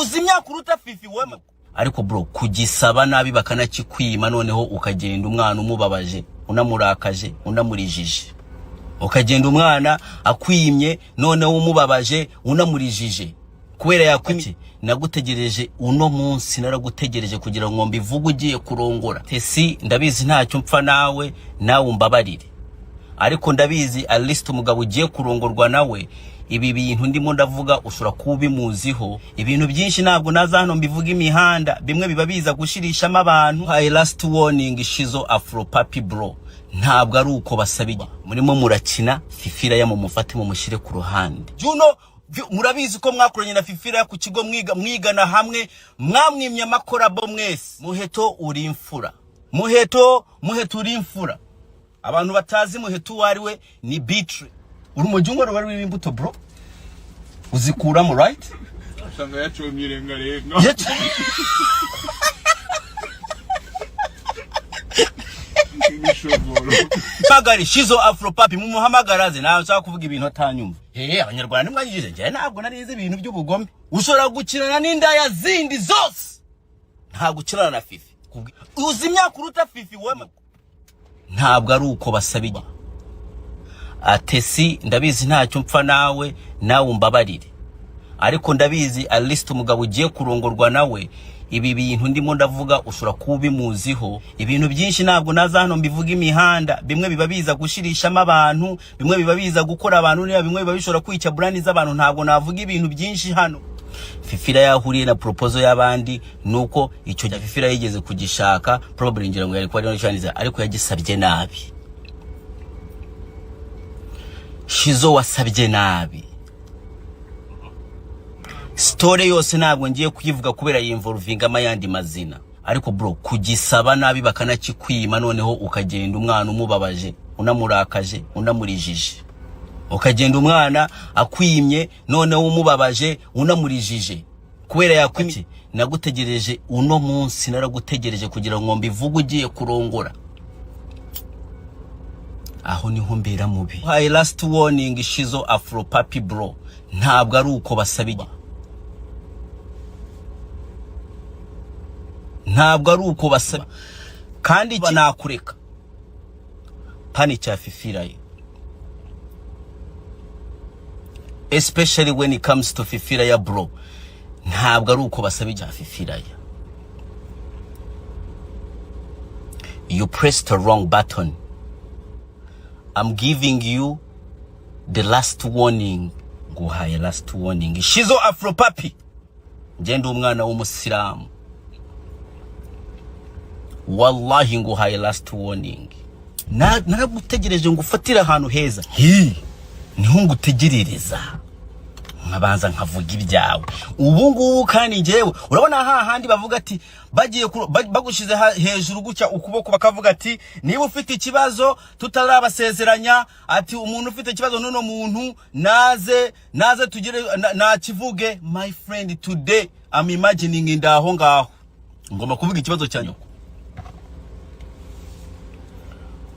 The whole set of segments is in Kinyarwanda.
uzi imyaka uruta Fifi wema. Ariko bro, kugisaba nabi bakanakikwima noneho ukagenda umwana umubabaje, unamurakaje, unamurijije. Ukagenda umwana akwimye noneho umubabaje, unamurijije. Kubera yakwimye nagutegereje uno munsi, naragutegereje kugira ngo mbivuge ugiye kurongora. Tessy, ndabizi ntacyo mpfa nawe umbabarire. Ariko ndabizi at least umugabo ugiye kurongorwa nawe ibi bintu ndimo ndavuga ushobora kubimuziho. Ibintu byinshi ntabwo naza hano mbivuga imihanda, bimwe biba biza gushirishamo abantu. I last warning shizo afro papi bro, ntabwo ari uko basabije. Murimo murakina Fifira ya mumufate mu mushire ku ruhande. Juno, murabizi ko mwakoranye na Fifira ku kigo mwigana hamwe, mwamwimye amakorabo mwese. Muheto uri imfura. Muheto uri imfura. Abantu batazi Muheto wariwe ni B-Threy. Uri umujungo wari w'imbuto bro. Uzikuramo right? Asanga yacomye irenga. Magari shizo afro papi mumuhamagaraze nawe nshaka kuvuga ibintu atanyumva. Abanyarwanda nimwagije nje ntabwo narize ibintu by'ubugome. Ushobora gukirana n'indaya zindi zose. Nta gukirana na Fifi. Uzi imyaka uruta Fifi wema. Ntabwo ari uko basabije. Tessy, ndabizi ntacyo mpfa nawe umbabarire. Ariko ndabizi at least umugabo ugiye kurongorwa nawe ibi bintu ndimo ndavuga ushobora kubimuziho. Ibintu byinshi ntabwo naza hano mbivuga imihanda, bimwe biba biza gushirishamo abantu, bimwe biba biza gukora abantu, bimwe biba bishobora kwica brand z'abantu. Ntabwo navuga ibintu byinshi hano. Fifira yahuriye na proposal y'abandi nuko icyo cya Fifira yigeze kugishaka, probably ngira ngo yari kwa n'cyaniza, ariko yagisabye nabi. Shizo wasabye nabi. Story yose ntabwo ngiye kuyivuga kubera yinvolvinga amayandi mazina. Ariko bro, kugisaba nabi bakanakikwima noneho ukagenda umwana umubabaje, unamurakaje, unamurijije. Ukagenda umwana akwimye noneho umubabaje, unamurijije. Kubera yakwimye nagutegereje uno munsi, naragutegereje kugira ngo mbivuge ugiye kurongora. Aho niho mbera mubi. I last warning shizo afro papi bro, ntabwo ari uko basabije. Ntabwo ari uko basaba. Kandi banakureka. Pani cha Fifira ye. Especially when it comes to Fifira ya bro. Ntabwo ari uko basabije Fifira ya. You pressed the wrong button. I'm giving you the last warning. Nguhaye last warning. Shizo afro papi. Ngende umwana w'umusiramu. Wallahi nguhaye last warning. Naragutegereje ngufatira ahantu heza. Niho ngutegerereza. Nkabanza nkavuga ibyawe. Ubu ngubu kandi ngewe urabona hahandi bavuga ati bagiye bagushize hejuru gucya ukuboko bakavuga ati niba ufite ikibazo tutarabasezeranya, ati umuntu ufite ikibazo nuno muntu naze tugire nakivuge. My friend, today I'm imagining indaho ngaho ngomba kuvuga ikibazo cyanyu.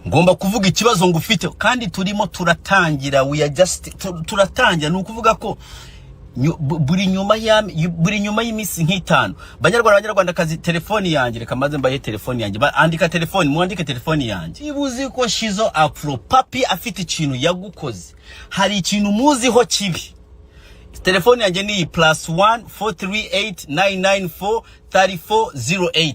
Ngomba kuvuga ikibazo ngufite kandi turimo turatangira. We are just turatangira. Nukuvuga ko buri nyuma y'imisi nk'itanu Banyarwanda kazi telefoni yanjye, reka maze mbaye telefoni yanjye, andika telefoni, mwandike telefoni yanjye. Ibuzi ko shizo afro papi afite ikintu yagukoze, hari ikintu muziho kibi. Telefoni yanjye ni +1 438 994 3408.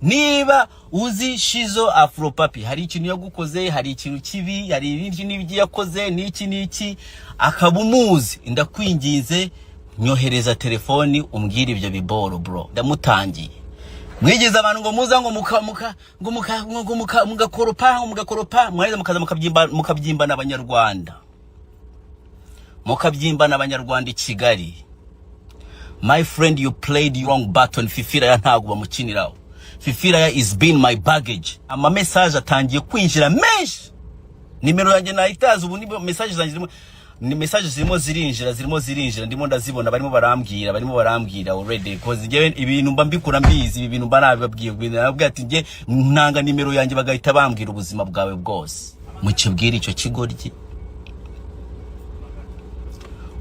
Niba uzi shizo afro papi hari ikintu yagukoze, hari ikintu kibi, hari ibindi n'ibyo yakoze n'iki akabumuzi, ndakwinginze nyohereza telefoni umbwire ibyo biboro bro. Ndamutangiye. Mwigeze abantu ngo muza ngo mugakoropa mwaheza mukaza mukabyimba n'abanyarwanda. Mukabyimba n'abanyarwanda I Kigali. My friend, you played the wrong button. Fifira ya ntago bamukiniraho. Fifira is been my baggage. Ama message atangiye kwinjira menshi. Nimero yanjye nayitaza ubu ni message zanjye ni message zirimo zirinjira ndimo ndazibona barimo barambwira already because ngewe ibintu mba mbikura mbizi, ibintu mba nabibabwiye nabwo ati nge ntanga nimero yanjye bagahita bambwira ubuzima bwawe bwose. Mukibwire icyo kigoryi.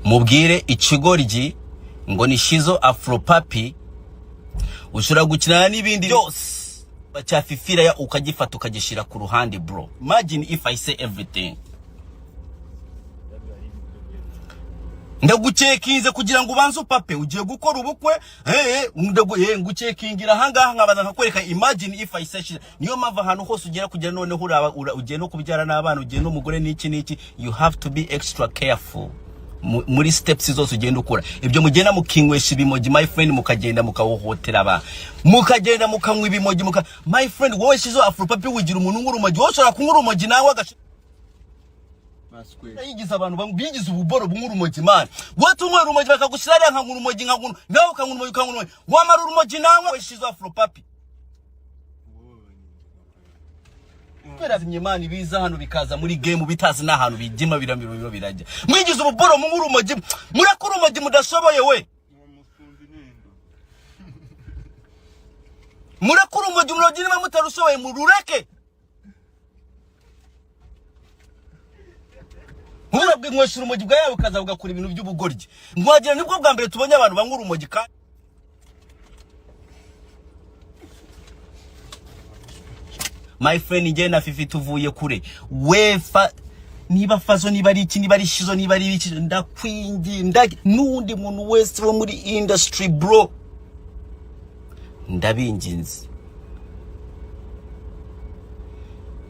Mubwire ikigoryi ngo ni Shizo Afro Papi ushobora gukinana n'ibindi byose cya Fifi ya ukagifata ukagishira ku ruhande bro. Imagine if I say everything. Ndagucekinze kugira ngo ubanze upape ugiye gukora ubukwe ngucekingira hangaha nkabaza nkakwereka. Imagine if I say niyo mava hano hose ugera kugira none ugiye no kubyara n'abana ugiye no mugore n'iki you have to be extra careful muri steps zose ugenda ukora. Ibyo mugenda mukinywesha ibimoji my friend, mukagenda mukahohotera aba mukagenda mukanywa ibimoji my friend. Wowe Shizo Afro Papi ugira umuntu nk'urumoji, wowe ushobora kunywa urumoji nawe yigize abantu bigize ububoro bw'urumoji man. Wowe unywa urumoji bakagushira nka urumoji nawe ukanywa urumoji wamara urumoji nawe Shizo Afro Papi. Kwera zimyemani biza hano bikaza muri game bitazi n'ahantu bijima biramiro birajya. Mwigize ububoro mu urumoji murakuru urumoji mudashoboye we. Murakuru urumoji niba mutarushoboye murureke. Murabwe mweshura urumoji bwawe ukaza ugakora ibintu by'ubugoryi. Mwagira nibwo bwa mbere tubonye abantu banywa urumoji ka my friend. Nge na Fifi tuvuye kure wefa niba fazo niba ari iki niba ari Shizo niba ari iki ndakwingi nundi muntu wese wo muri industry bro ndabinginze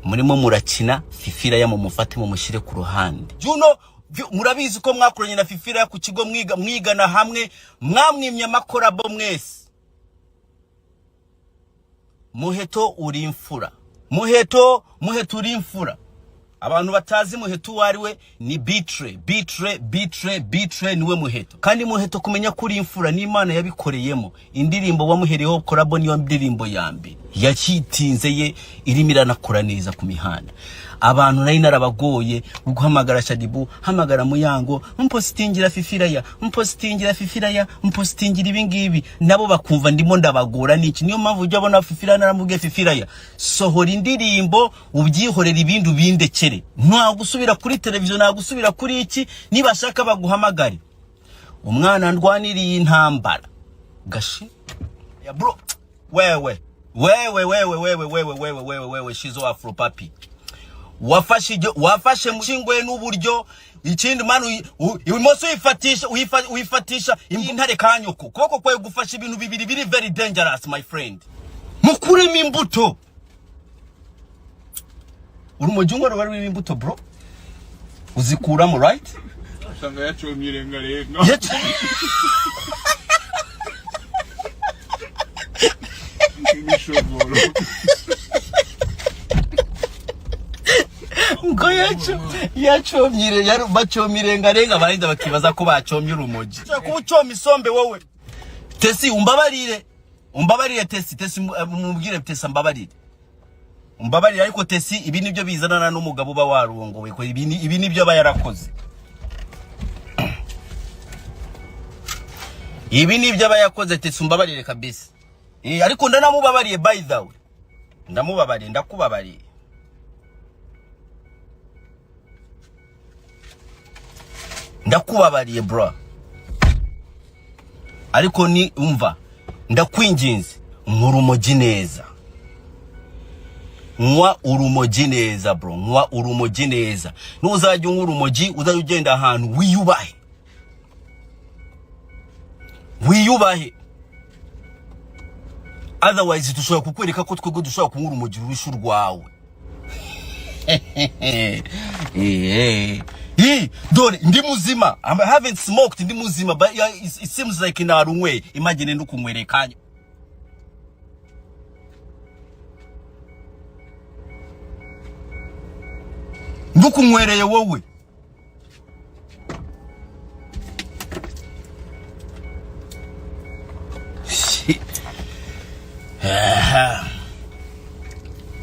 murimo murakina Fifi ya mumufate mumushyire ku ruhande. Juno murabizi ko mwakoranye na Fifi ya ku kigo mwigana hamwe mwamwimye amakorabo mwese. Muheto uri imfura. Muheto uri imfura. Abantu batazi Muheto wariwe ni B-Threy niwe Muheto. Kandi Muheto kumenya kuri imfura ni Imana yabikoreyemo. Indirimbo wamuhereho korabo niyo ndirimbo yambi yakitinze ye irimirana kora neza ku mihanda. Abantu nari narabagoye guhamagara Shadibu, hamagara Muyango, mpostingira Fifi ya mpostingira ibingibi nabo bakumva ndimo ndabagora niki. Niyo mpamvu ujya bona Fifi naramubwiye Fifi ya sohora indirimbo ubyihorera ibindu bindekere, nta gusubira kuri televiziyo, nta gusubira kuri iki. Niba shaka baguhamagare umwana ndwaniriye intambara gashi ya bro. Wewe Shizo Afro Papi wafashe mushingwe n'uburyo ikindi manu imoso uyifatisha intare kanyoko koko kwe gufasha ibintu bibiri biri very dangerous my friend. Mukuremo imbuto urumujungo rwari imbuto bro uzikuramo right. Usanga yacomye irengarenga. ngo yacomyire bacomirengarenga barinda bakibaza ko bacomye urumoji. Kuba ucoma isombe wowe Tessy umbabarire Tessy mubwire Tessy umbabarire ariko Tessy ibi nibyo bizanana n'umugabo uba warongowe ko ibi nibyo bayarakoze. Ibi nibyo abayakoze Tessy umbabarire kabisa. Ariko ndanamubabariye by the way. Ndakubabariye. Ndakubabariye bro. Ariko ni umva ndakwinginze nkurumoji neza. Nwa urumoji neza bro. Nwa urumoji neza. Nuzajya urumoji uzajya ugenda ahantu wiyubahe. Otherwise tushobora kukwereka ko twego dushobora kunyura urumoji rwishu rwawe. Dore ndi muzima. I haven't smoked ndi muzima but it seems like narumwe. Imagine ndukunywerekanya. Ndukunywereye wowe.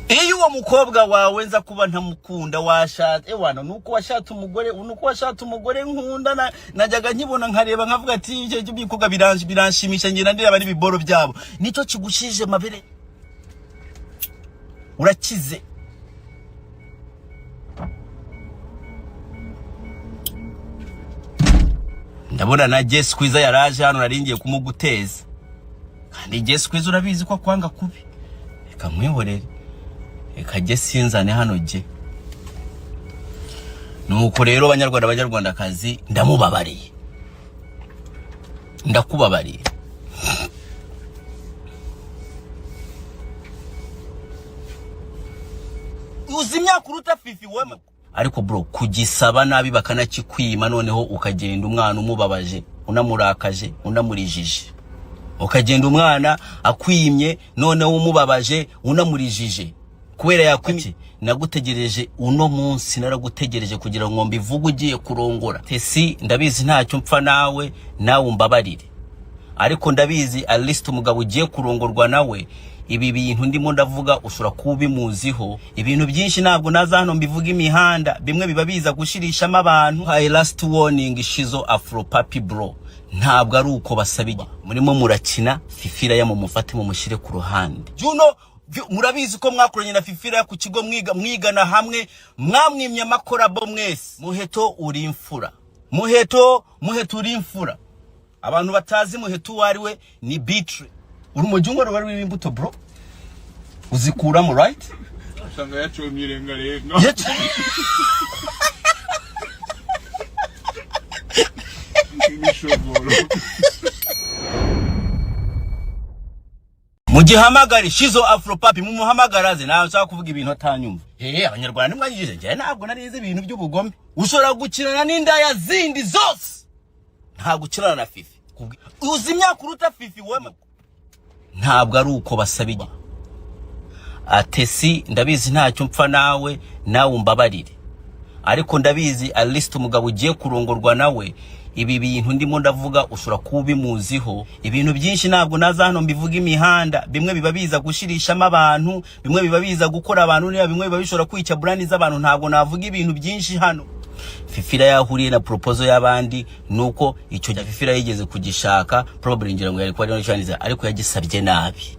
Iyo uwo mukobwa wawe nza kuba ntamukunda washatse ewana nuko washatse umugore nkunda najyaga nkibona nkareba nkavuga ati icyo bikoga biranshimisha ngira ndira ari biboro byabo nico kigushije mabere urakize. ndabona na Jess Kwiza yaraje hano naringiye kumuguteza kandi Jess Kwiza urabizi ko kwanga kubi reka mwihorere reka je sinzane hano je nuko rero banyarwandakazi ndamubabariye ndakubabariye uzi imyaka uruta Fifi wema ariko bro kugisaba nabi bakanakikwima noneho ukagenda umwana umubabaje unamurakaje unamurijije ukagenda umwana akwimye noneho umubabaje unamurijije kubera yakwimye nagutegereje uno munsi naragutegereje kugira ngo mbivuge ugiye kurongora Tessy ndabizi ntacyo mpfa nawe umbabarire ariko ndabizi at least umugabo ugiye kurongorwa nawe ibi bintu ndimo ndavuga usura kubimuziho ibintu byinshi ntabwo naza hano mbivuga imihanda bimwe biba biza gushirishamo abantu high last warning shizo afro papi bro ntabwo ari uko basabije murimo murakina Fifira ya mumufate mu mushire ku ruhande Juno murabizi ko mwakoranye na Fifira ku kigo mwigana hamwe mwamwimye amakorabo mwese Muheto uri imfura Muheto uri imfura abantu batazi Muheto wariwe ni B-Threy uri mujungo rwari w'imbuto bro uzikuramo right usanga yacomye irengarenga mugihamagari shizo afro papi mumuhamagaraze nawe nshaka kuvuga ibintu atanyumva abanyarwanda mwagije je ntabwo narize ibintu by'ubugome ushobora gukirana n'indaya zindi zose nta gukirana na Fifi uzi imyaka uruta Fifi wema ntabwo ari uko basabije Tessy ndabizi ntacyo mpfa nawe umbabarire ariko ndabizi at least umugabo ugiye kurongorwa nawe ibi bintu ndimo ndavuga usura kubimuziho ibintu byinshi ntabwo naza hano mbivuga imihanda bimwe biba biza gushirishamo abantu bimwe biba biza gukora abantu niba bimwe biba bishora kwica brand z'abantu ntabwo navuga ibintu byinshi hano Fifira yahuriye na proposal y'abandi nuko icyo cya Fifira yigeze kugishaka probably ngira ngo yari kwa cyaniza ariko yagisabye nabi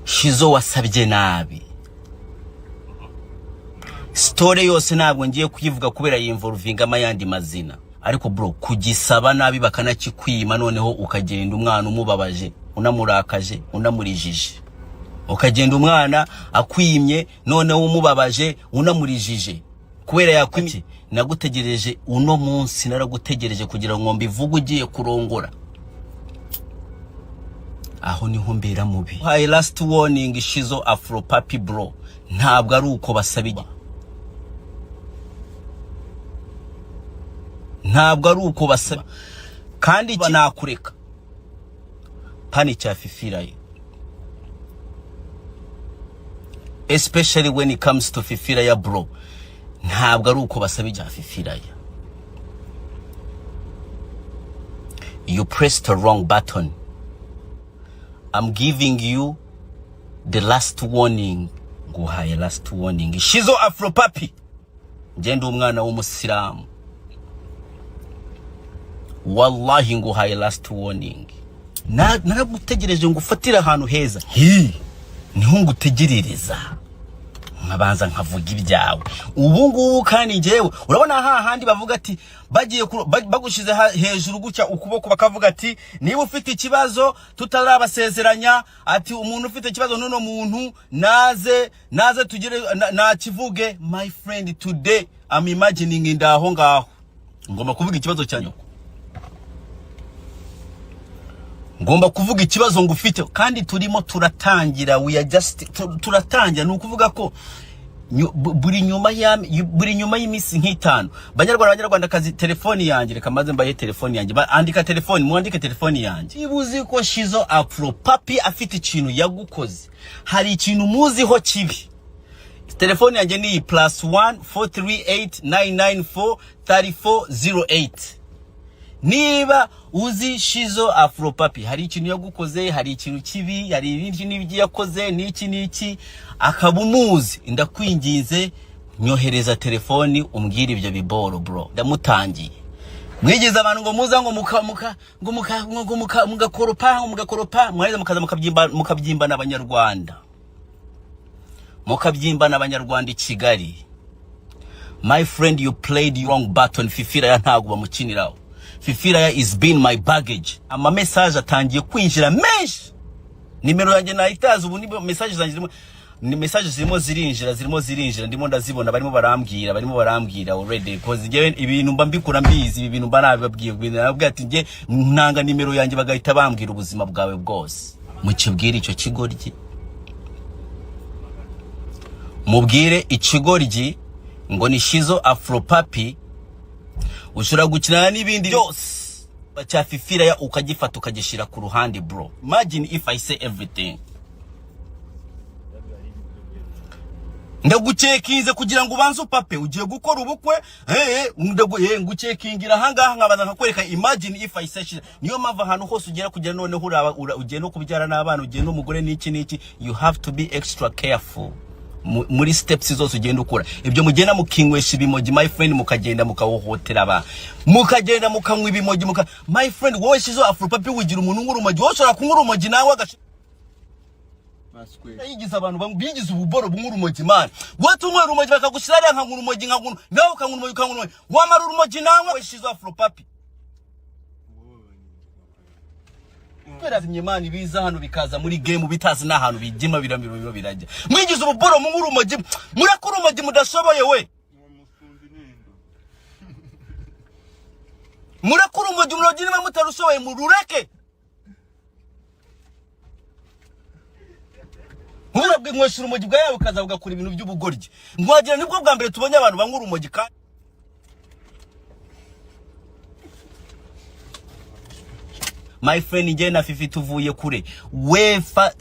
Shizo wasabye nabi story yose ntabwo ngiye kuyivuga kubera yinvolvinga amayandi mazina ariko bro kugisaba nabi bakanakikwima noneho ukagenda umwana umubabaje unamurakaje unamurijije ukagenda umwana akwimye noneho umubabaje unamurijije kubera yakwimye nagutegereje uno munsi naragutegereje kugira ngo mbivuge ugiye kurongora aho niho mbera mubi high last warning shizo afro papi bro ntabwo ari uko basabije ntabwo ari uko basaba kandi banakureka pani cya Fifira ye especially when it comes to Fifira ya bro ntabwo ari uko basabije Fifira ya you pressed the wrong button. I'm giving you the last warning. Nguhaye last warning. Shizo afro papi. Njendo umwana w'umusilamu. Wallahi nguhaye last warning. Naragutegereje ngufatira ahantu heza. Niho ngutegerereza. Nkabanza nkavuga ibyawe. Ubu ngubu kandi njewe urabona hahandi bavuga ati bagiye bagushize hejuru gucya ukuboko bakavuga ati niba ufite ikibazo tutarabasezeranya ati umuntu ufite ikibazo nuno muntu naze tugire nakivuge. My friend, today I'm imagining indaho ngaho ngomba kuvuga ikibazo cyanyu, ngomba kuvuga ikibazo ngufite kandi turimo turatangira. We are just turatangira nukuvuga ko buri nyuma y'imisi nk'itanu banyarwanda kazi telefoni yanjye reka maze mbaye telefoni yanjye andika telefoni mwandike telefoni yanjye. Ibuzi ko Shizo afro papi afite ikintu yagukoze, hari ikintu muziho kibi. Telefoni yanjye ni +1 438 994 3408. Niba uzi Shizo afro papi hari ikintu yagukoze, hari ikintu kibi, hari ibindi n'ibyo yakoze n'iki akabumuzi, ndakwinginze nyohereza telefoni umbwire ibyo biboro bro. Ndamutangiye mwigeze abantu ngo muza ngo mugakoropa mwaheza mukaza mukabyimba n'abanyarwanda, mukabyimba n'abanyarwanda i Kigali, My friend, you played the wrong button. Fifiraya ntago bamukiniraho. Fifiraya is been my baggage. Ama message atangiye kwinjira menshi. Nimero yanjye nayitaza ubu ni message zanjye ni message zirimo zirinjira ndimo ndazibona barimo barambwira already because ngewe ibintu mba mbikura mbizi ibi bintu mba nababwiye nababwiye ati nge ntanga nimero yanjye bagahita bambwira ubuzima bwawe bwose. Mukibwire icyo kigoryi. Mubwire ikigoryi ngo ni Shizo Afro Papi ushobora gukina n'ibindi byose bacha Fifiraya ukagifata ukagishira ku ruhande bro. Imagine if I say everything. Ndagucekinze kugira ngo ubanze upape ugiye gukora ubukwe ngucekingira hangaha nkabaza nkakwereka. Imagine if I say niyo mava hano hose ugera kugira none ugiye no kubyara n'abana ugiye no mugore n'iki you have to be extra careful muri steps zose ugenda ukora. Ibyo mugenda mukinywesha ibimoji my friend mukagenda mukahohotera aba mukagenda mukanywa ibimoji my friend wowe Shizo Afro Papi wigira umuntu nk'urumoji woshora kunywa urumoji nawe agashi yigize abantu bigize ububoro bw'urumoji man watu nkwe urumoji bakagushirira nka urumoji nka nawe ukanywa urumoji wamara urumoji nawe Shizo Afro Papi Nyemani biza hano bikaza muri game bitazi n'ahantu bijima biramiro birajya mwigize ububoro mu urumoji murakuru urumoji mudashoboye we murakuru urumoji murogirima mutarushoboye murureke murabwe nkwesha urumoji bwa yawe kaza ugakora ibintu by'ubugoryi ngwagira nibwo bwa mbere tubonye abantu banywa urumoji ka My friend nge na Fifi tuvuye kure wefa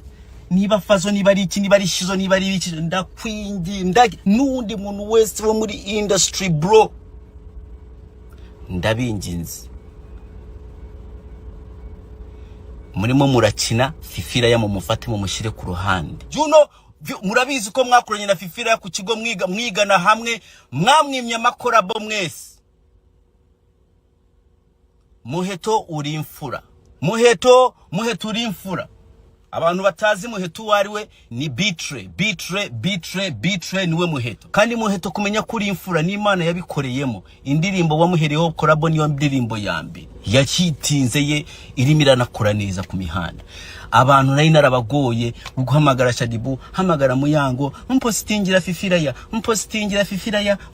niba fazo niba ari iki niba ari Shizo niba ari iki ndakwingi nundi muntu wese wo muri industry bro ndabinginze murimo murakina Fifiraya mu mufate mu mushire ku ruhande. Juno murabizi ko mwakoranye na Fifiraya ku kigo mwigana hamwe mwamwimye amakorabo mwese. Muheto uri imfura. Muheto uri imfura. Abantu batazi Muheto wariwe ni B-Threy niwe Muheto. Kandi Muheto kumenya kuri imfura ni Imana yabikoreyemo. Indirimbo wamuhereyeho korabo niyo ndirimbo ya mbere yakitinze ye irimirana kora neza ku mihanda. Abantu nari narabagoye guhamagara Shadibu hamagara Muyango mpostingira Fifiraya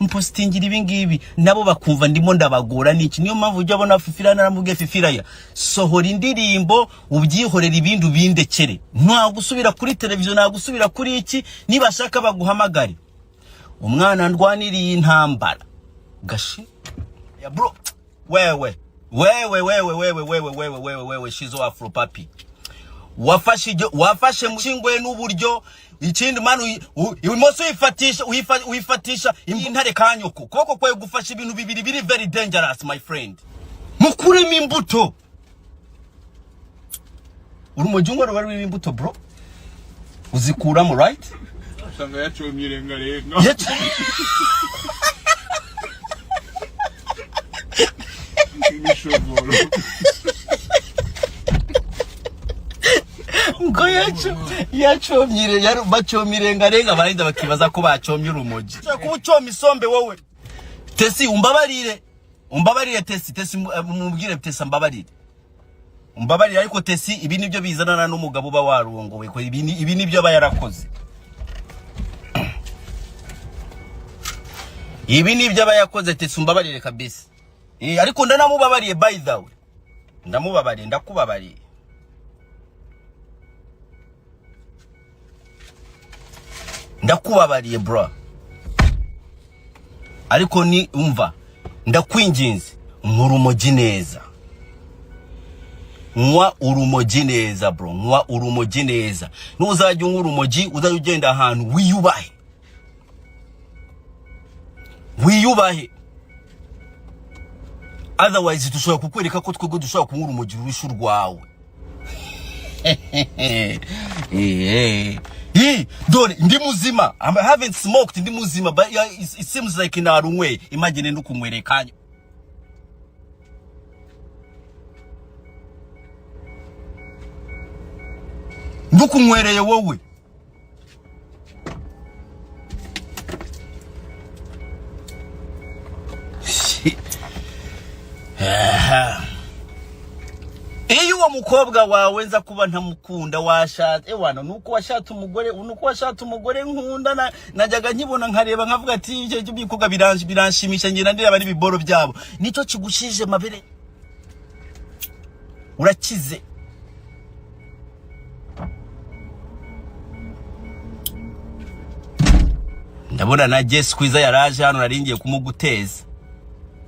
mpostingira ibingibi nabo bakumva ndimo ndabagora niki. Niyo mpamvu ujya bona Fifiraya naramubwiye Fifiraya sohora indirimbo ubyihorera ibindu bindekere nta gusubira kuri televiziyo nta gusubira kuri iki nibashaka baguhamagare. Umwana ndwaniriye intambara gashi ya bro wewe Shizo Afro Papi wafashe mushingwe n'uburyo ikindi manu imoso uyifatisha intare kanyoko koko kwe gufasha ibintu bibiri biri very dangerous my friend. Mukuremo imbuto urumoji ngo rwari imbuto bro uzikuramo right usanga yacomye irengarenga ngo yacomye bacomye irengarenga barinda bakibaza ko bacomye urumoji kuba ucoma isombe wowe. Tessy umbabarire Tessy mubwire Tessy umbabarire ariko Tessy ibi nibyo bizanana n'umugabo uba warongowe ko ibi nibyo aba yarakoze. Ibi nibyo aba yakoze Tessy umbabarire kabisa. Ariko ndanamubabariye by the way. Ndakubabariye. Ndakubabariye bro. Ariko ni umva ndakwinginze nkurumoji neza. Nwa urumoji neza bro. Nwa urumoji neza. Nuzajya urumoji uzajugenda ahantu wiyubahe. Otherwise dushobora kukwereka ko twego dushobora kunyura urumoji rurishu rwawe. Dore ndi muzima. I haven't smoked ndi muzima but it seems like narumwe. Imagine ndukumwerekanya. Ndukumwereye wowe. n'uwo mukobwa wawe nza kuba ntamukunda washatse ewana nuko washatse umugore nkunda najyaga nkibona nkareba nkavuga ati icyo bikuga biranshimisha ngira ndira bari biboro byabo nico kigushije mabere urakize ndabona na Jess Kwiza yaraje hano naringiye kumuguteza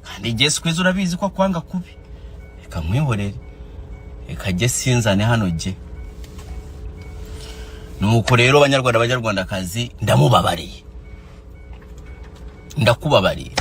kandi Jess Kwiza urabizi ko kwanga kubi reka mwihorere reka je sinzane hano je nuko rero banyarwandakazi ndamubabariye ndakubabariye